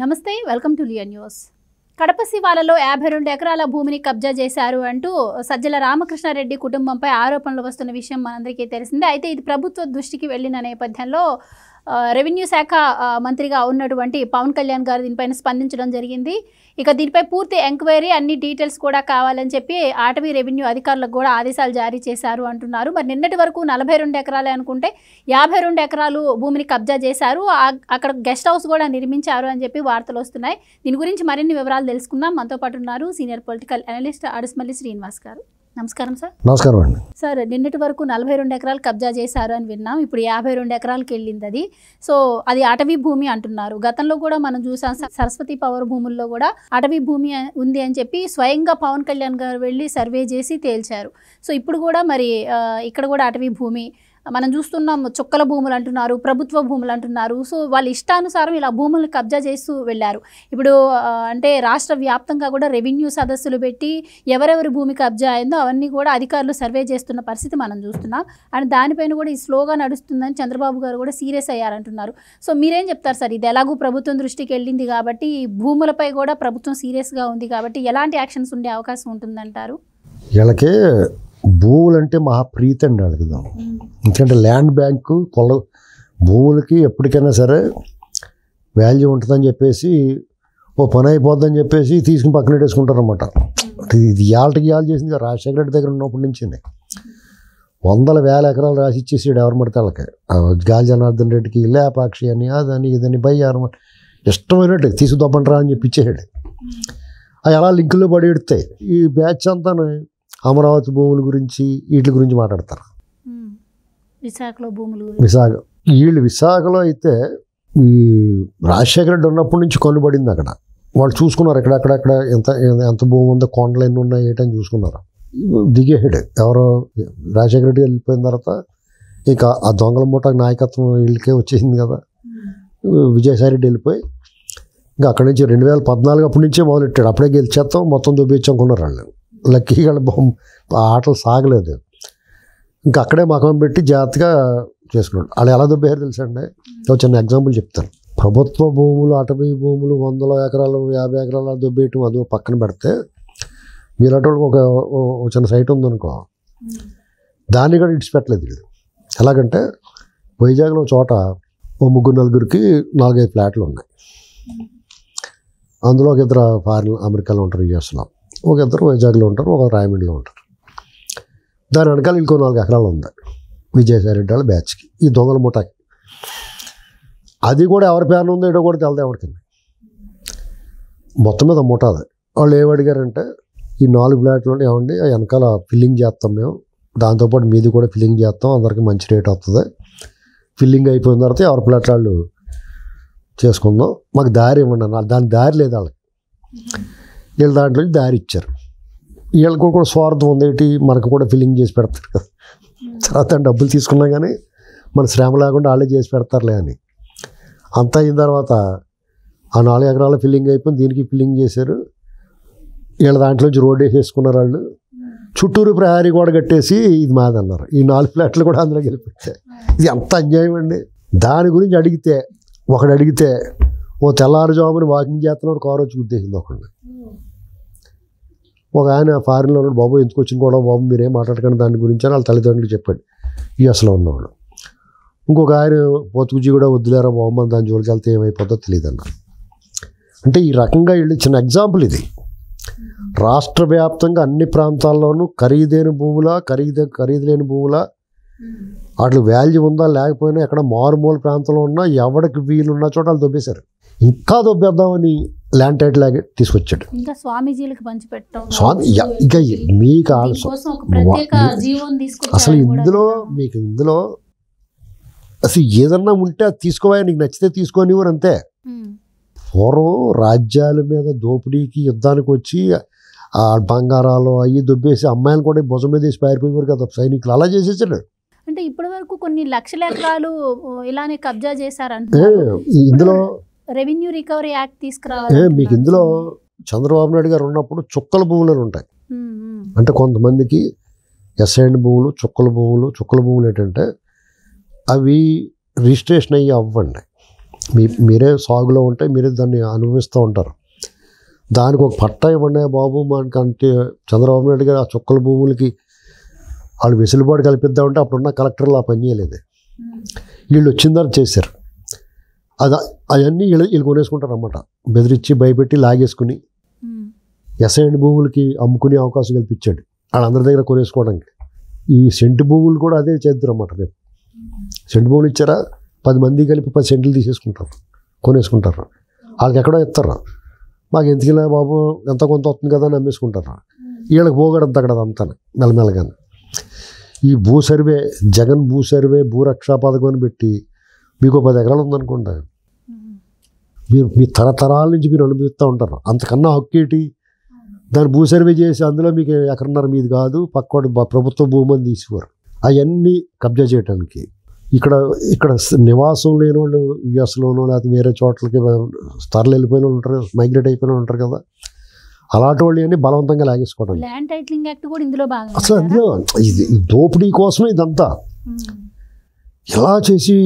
నమస్తే, welcome to లియన్ news. Kadapa శివాలలో 52 ఎకరాల భూమిని కబ్జా చేశారు అంటూ సజ్జల రామకృష్ణారెడ్డి కుటుంబంపై ఆరోపణలు వస్తున్న విషయం మనందరికీ తెలిసిందే. అయితే ఇది ప్రభుత్వ దృష్టికి వెళ్లిన నేపథ్యంలో రెవెన్యూ శాఖ మంత్రిగా ఉన్నటువంటి పవన్ కళ్యాణ్ గారు దీనిపైన స్పందించడం జరిగింది. ఇక దీనిపై పూర్తి ఎంక్వైరీ, అన్ని డీటెయిల్స్ కూడా కావాలని చెప్పి అటవీ రెవెన్యూ అధికారులకు కూడా ఆదేశాలు జారీ చేశారు అంటున్నారు. మరి నిన్నటి వరకు 42 ఎకరాలే అనుకుంటే 52 ఎకరాలు భూమిని కబ్జా చేశారు, అక్కడ గెస్ట్ హౌస్ కూడా నిర్మించారు అని చెప్పి వార్తలు వస్తున్నాయి. దీని గురించి మరిన్ని వివరాలు తెలుసుకుందాం. మనతో పాటు ఉన్నారు senior political analyst Adusumalli Srinivas గారు. నమస్కారం సార్. నమస్కారం అండి. సార్, నిన్నటి వరకు 42 ఎకరాలు కబ్జా చేశారు అని విన్నాం. ఇప్పుడు 52 ఎకరాలకు వెళ్ళింది అది. సో అది అటవీ భూమి అంటున్నారు. గతంలో కూడా మనం చూసాం, సరస్వతి పవర్ భూముల్లో కూడా అటవీ భూమి ఉంది అని చెప్పి స్వయంగా పవన్ కళ్యాణ్ గారు వెళ్ళి సర్వే చేసి తేల్చారు. సో ఇప్పుడు కూడా మరి ఇక్కడ కూడా అటవీ భూమి మనం చూస్తున్నాం. చుక్కల భూములు అంటున్నారు, ప్రభుత్వ భూములు అంటున్నారు. సో వాళ్ళ ఇష్టానుసారం ఇలా భూములను కబ్జా చేస్తూ వెళ్ళారు. ఇప్పుడు అంటే రాష్ట్ర వ్యాప్తంగా కూడా రెవెన్యూ సదస్సులు పెట్టి ఎవరెవరి భూమి కబ్జా అయిందో అవన్నీ కూడా అధికారులు సర్వే చేస్తున్న పరిస్థితి మనం చూస్తున్నాం. అండ్ దానిపైన కూడా ఈ స్లోగా నడుస్తుందని చంద్రబాబు గారు కూడా సీరియస్ అయ్యారంటున్నారు. సో మీరేం చెప్తారు సార్? ఇది ఎలాగూ ప్రభుత్వం దృష్టికి వెళ్ళింది కాబట్టి, భూములపై కూడా ప్రభుత్వం సీరియస్గా ఉంది కాబట్టి ఎలాంటి యాక్షన్స్ ఉండే అవకాశం ఉంటుందంటారు? వీళ్ళకి భూములు అంటే మహాప్రీతి అండి అడుగుదాం. ఎందుకంటే ల్యాండ్ బ్యాంకు భూములకి ఎప్పటికైనా సరే వాల్యూ ఉంటుందని చెప్పేసి, ఓ పని అయిపోద్దని చెప్పేసి తీసుకుని పక్కన పెట్టేసుకుంటారు అన్నమాట. ఇది ఇవాళకి చేసింది రాజశేఖర రెడ్డి దగ్గర ఉన్నప్పటి నుంచి వందల వేల ఎకరాలు రాసి ఇచ్చేసాడు ఎవరి పడితే వాళ్ళకి. గాలి జనార్దన్ రెడ్డికి లేపాక్షి అని అదని ఇదని బయ్యారు ఇష్టమైనట్టు తీసుకుదొబ్బంటారా అని చెప్పి ఇచ్చేసాడు. అవి అలా లింకుల్లో పడి ఎడతాయి. ఈ బ్యాచ్ అంతా అమరావతి భూముల గురించి వీటి గురించి మాట్లాడతారు. విశాఖలో భూములు, వీళ్ళు విశాఖలో అయితే ఈ రాజశేఖర రెడ్డి ఉన్నప్పటి నుంచి కొనుబడింది అక్కడ. వాళ్ళు చూసుకున్నారు ఎక్కడెక్కడెక్కడ ఎంత భూమి ఉందో, కొండలు ఎన్ని ఉన్నాయి ఏంటని చూసుకున్నారు. దిగేసాడు ఎవరో రాజశేఖర రెడ్డి వెళ్ళిపోయిన తర్వాత ఇంకా ఆ దొంగల మూట నాయకత్వం వీళ్ళకే వచ్చేసింది కదా. విజయసాయి రెడ్డి వెళ్ళిపోయి ఇంకా అక్కడి నుంచి 2014 అప్పటి నుంచే మొదలెట్టాడు. అప్పుడే గెలిచేస్తాం మొత్తం దుబ్బించుకున్నారు వాళ్ళు. లక్కీగా ఆటలు సాగలేదు. ఇంకా అక్కడే మకం పెట్టి జాగ్రత్తగా చేసుకున్నాడు. వాళ్ళు ఎలా దుబ్బేయారు తెలుసండి? ఒక చిన్న ఎగ్జాంపుల్ చెప్తాను. ప్రభుత్వ భూములు, అటవీ భూములు 100 ఎకరాలు 50 ఎకరాలు దుబ్బేయటం అది పక్కన పెడితే, వీళ్ళటోళ్ళకి ఒక చిన్న సైట్ ఉందనుకో, దాన్ని కూడా ఇడిచిపెట్టలేదు వీళ్ళు. ఎలాగంటే వైజాగ్లో చోట ఓ 3-4కి 4-5 ఫ్లాట్లు ఉన్నాయి. అందులో ఒక ఇద్దరు ఫారిన్ అమెరికాలో ఉంటారు, యూఎస్లో. ఒక ఇద్దరు వైజాగ్లో ఉంటారు, ఒక రాయమండ్రిలో ఉంటారు. దాని వెనకాల ఇంకో 4 ఎకరాలు ఉంది విజయసాయి రెడ్డి వాళ్ళ బ్యాచ్కి, ఈ దొంగల ముఠాకి. అది కూడా ఎవరి పేరు ఉందో ఏటో కూడా తెలదు ఎవరికి. మొత్తం మీద ముఠాది. వాళ్ళు ఏమడిగారంటే, ఈ 4 ఫ్లాట్లు ఏమండి వెనకాల ఫిల్లింగ్ చేస్తాం మేము, దాంతోపాటు మీది కూడా ఫిల్లింగ్ చేస్తాం, అందరికీ మంచి రేట్ వస్తుంది. ఫిల్లింగ్ అయిపోయిన తర్వాత ఎవరి ఫ్లాట్లు వాళ్ళు చేసుకుందాం, మాకు దారి ఇవ్వండి అన్నారు. దాని దారి లేదు వాళ్ళకి. వీళ్ళు దాంట్లో దారి ఇచ్చారు. వీళ్ళకు కూడా స్వార్థం ఉంది, మనకు కూడా ఫిల్లింగ్ చేసి పెడతారు కదా, తర్వాత డబ్బులు తీసుకున్నా కానీ మన శ్రమ లేకుండా వాళ్ళే చేసి పెడతారులే అని. అంతా అయిన తర్వాత ఆ 4 ఎకరాల ఫిల్లింగ్ అయిపోయింది, దీనికి ఫిల్లింగ్ చేశారు. వీళ్ళ దాంట్లోంచి రోడ్ వేసేసుకున్నారు వాళ్ళు. చుట్టూరు ప్రహారీ కూడా కట్టేసి ఇది మాదన్నారు. ఈ 4 ఫ్లాట్లు కూడా అందులోకి వెళ్ళిపోతాయి. ఇది అంత అన్యాయం అండి. దాని గురించి ఒకడు అడిగితే ఓ తెల్లారుజాముని వాకింగ్ చేస్తున్నాడు, కారు వచ్చి గుద్దేసింది ఒకడిని. ఒక ఆయన ఫారిన్లో ఉన్నాడు, బాబు ఎందుకు వచ్చిన కూడా బాబు మీరేం మాట్లాడకండి దాని గురించి అని వాళ్ళ తల్లిదండ్రులు చెప్పాడు, యూఎస్లో ఉన్నవాడు. ఇంకొక ఆయన పోతుకుజీ కూడా వద్దులేరా బాబు మన దాని జోలికి వెళ్తే ఏమైపోతుందో తెలియదు అన్నారు. అంటే ఈ రకంగా వీళ్ళు చిన్న ఎగ్జాంపుల్ ఇది. రాష్ట్ర వ్యాప్తంగా అన్ని ప్రాంతాల్లోనూ ఖరీదైన భూములా ఖరీదు లేని భూములా, వాటి వాల్యూ ఉందా లేకపోయినా, ఎక్కడ మారుమూల ప్రాంతంలో ఉన్నా ఎవరికి వీలున్న చోట వాళ్ళు దొబ్బేశారు. ఇంకా దొబ్బేద్దామని ల్యాండ్ టైటిల్ లాగే తీసుకొచ్చాడు. ఇంకా స్వామీజీలకు పంచిపెట్టడం, ఇంకా మీకు అసలు ఇందులో అసలు ఏదన్నా ఉంటే అది తీసుకోవాలి, నీకు నచ్చితే తీసుకొనివ్వరు అంతే. పూర్వం రాజ్యాల మీద దోపిడీకి యుద్ధానికి వచ్చి ఆ బంగారాలు అవి దొబ్బేసి అమ్మాయిలు కూడా భుజం మీద వేసి పారిపోయేవారు కదా సైనికులు, అలా చేసేసాడు. అంటే ఇప్పటి వరకు కొన్ని లక్షల ఎకరాలు ఇలానే కబ్జా చేశారంట. ఇందులో రెవెన్యూ రికవరీ యాక్ట్ తీసుకురావాలి. మీకు ఇందులో చంద్రబాబు నాయుడు గారు ఉన్నప్పుడు చుక్కల భూములు ఉంటాయి. అంటే కొంతమందికి ఎస్ఐండ్ భూములు, చుక్కల భూములు ఏంటంటే అవి రిజిస్ట్రేషన్ అయ్యి అవ్వండి. మీరే సాగులో ఉంటే మీరే దాన్ని అనుభవిస్తూ ఉంటారు. దానికి ఒక పట్టా ఇవ్వండి బాబు మనకంటే చంద్రబాబు నాయుడు గారు ఆ చుక్కల భూములకి వాళ్ళు వెసులుబాటు కల్పిద్దామంటే అప్పుడున్న కలెక్టర్లు ఆ పని చేయలేదు. వీళ్ళు వచ్చిన తర్వాత చేశారు. అవన్నీ వీళ్ళు కొనేసుకుంటారు అన్నమాట. బెదిరించి భయపెట్టి లాగేసుకుని ఎస్ఐండ్ భూములకి అమ్ముకునే అవకాశం కల్పించాడు వాళ్ళందరి దగ్గర కొనేసుకోవడానికి. ఈ సెంటు భూములు కూడా అదే చేద్దరు అన్నమాట. రేపు సెంటు భూములు ఇచ్చారా 10 మంది కలిపి 10 సెంట్లు తీసేసుకుంటారు, కొనేసుకుంటారు. వాళ్ళకి ఎక్కడో ఇస్తారు, మాకు ఎందుకులే బాబు ఎంత కొంత వస్తుంది కదా అని అమ్మేసుకుంటారు. వీళ్ళకి పోగడద్దు అక్కడ అంతా మెల్లమెల్లగానే. ఈ భూ సర్వే, జగన్ భూ సర్వే భూరక్షా పథకం అని పెట్టి మీకు 10 ఎకరాలు ఉందనుకోండి, మీరు మీ తరతరాల నుంచి మీరు అనుభవిస్తూ ఉంటారు. అంతకన్నా హక్కు ఏంటి? దాన్ని భూ సర్వే చేసి అందులో మీకు ఎకరన్నర మీది కాదు, పక్కోటి ప్రభుత్వ భూమి అని తీసుకోరు. అవన్నీ కబ్జా చేయడానికి ఇక్కడ నివాసం లేని వాళ్ళు యుఎస్లోనో లేకపోతే వేరే చోట్లకి స్థలాలు వెళ్ళిపోయిన వాళ్ళు ఉంటారు, మైగ్రేట్ అయిపోయిన వాళ్ళు ఉంటారు కదా, అలాంటి వాళ్ళు అన్ని బలవంతంగా లాగేసుకోవడం. ల్యాండ్ టైటిలింగ్ యాక్ట్ కూడా ఇందులో భాగం. అసలు అందులో ఈ దోపిడీ కోసమే ఇదంతా. ఇలా చేసి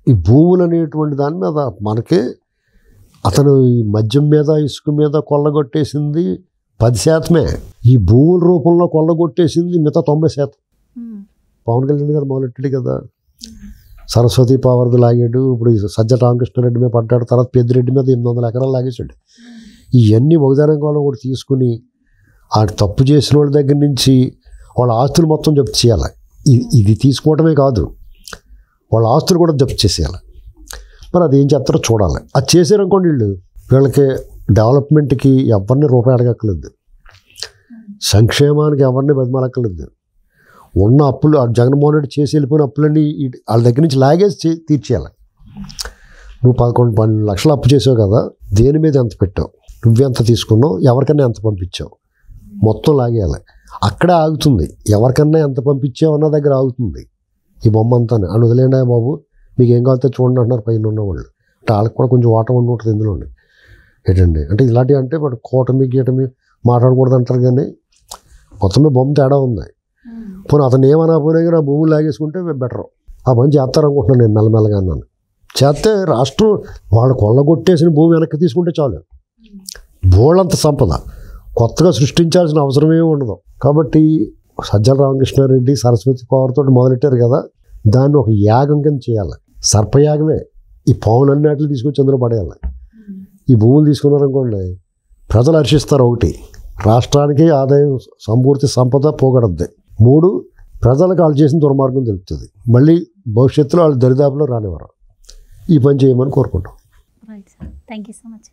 ఈ భూములు అనేటువంటి దాని మీద మనకి అతను ఈ మద్యం మీద ఇసుక మీద కొల్లగొట్టేసింది 10%. ఈ భూముల రూపంలో కొల్లగొట్టేసింది మిగతా 90%. పవన్ కళ్యాణ్ గారు మొదలెట్టాడు కదా, సరస్వతి పవర్ది లాగాడు, ఇప్పుడు సజ్జ రామకృష్ణారెడ్డి మీద పడ్డాడు, తర్వాత పెద్దిరెడ్డి మీద 800 ఎకరాలు లాగేశాడు. ఇవన్నీ ఒకదాని కాలం కూడా తీసుకుని ఆ తప్పు చేసిన వాళ్ళ దగ్గర నుంచి వాళ్ళ ఆస్తులు మొత్తం జప్తు చేయాలి. ఇది తీసుకోవటమే కాదు, వాళ్ళ ఆస్తులు కూడా జప్తు చేసేయాలి. మరి అది ఏం చేస్తారో చూడాలి. అది చేశారనుకోండి వీళ్ళకి డెవలప్మెంట్కి ఎవరిని రూపాయి అడగక్కర్లేదు, సంక్షేమానికి ఎవరిని బతిమాలక్కర్లేదు. ఉన్న అప్పులు జగన్మోహన్ రెడ్డి చేసి వెళ్ళిపోయిన అప్పులన్నీ వాళ్ళ దగ్గర నుంచి లాగేసి తీర్చేయాలి. నువ్వు 11-12 లక్షలు అప్పు చేసావు కదా, దేని మీద ఎంత పెట్టావు, నువ్వెంత తీసుకున్నావు, ఎవరికన్నా ఎంత పంపించావు, మొత్తం లాగేయాలి. అక్కడే ఆగుతుంది. ఎవరికన్నా ఎంత పంపించావు అన్న దగ్గర ఆగుతుంది ఈ బొమ్మ అంతా. అని వదిలేండా బాబు, మీకు ఏం కావాలితే చూడండి అంటున్నారు పైన ఉన్నవాళ్ళు. అంటే వాళ్ళకి కూడా కొంచెం వాటం ఉండి ఉంటుంది ఇందులోనే. ఏంటండి అంటే ఇలాంటివి అంటే వాడు కూటమి గీటమి మాట్లాడకూడదు అంటారు, కానీ మొత్తమే బొమ్మ తేడా ఉంది. పోనీ అతను ఏమన్నా పోయినా కానీ ఆ భూములు లాగేసుకుంటే బెటర్. ఆ పని చేస్తారనుకుంటున్నాను నేను మెల్లమెల్లగా. అన్నాను చేస్తే రాష్ట్రం వాళ్ళు కొల్లగొట్టేసిన భూమి వెనక్కి తీసుకుంటే చాలు, బోళ్ళంత సంపద కొత్తగా సృష్టించాల్సిన అవసరమే ఉండదు. కాబట్టి సజ్జల రామకృష్ణారెడ్డి సరస్వతి పవర్తో మొదలెట్టారు కదా, దాన్ని ఒక యాగం కింద చేయాలి. సర్పయాగమే. ఈ పావులన్నిటిని తీసుకొచ్చి అందులో పడేయాలి. ఈ భూములు తీసుకున్నారనుకోండి ప్రజలు హర్షిస్తారు. ఒకటి, రాష్ట్రానికి ఆదాయం సంపూర్తి సంపద పోగొడద్ది. 3, ప్రజలకు వాళ్ళు చేసిన దుర్మార్గం తెలుస్తుంది. మళ్ళీ భవిష్యత్తులో వాళ్ళు దరిదాపులో రానివ్వరు. ఈ పని చేయమని కోరుకుంటాం. Right sir, thank you so much.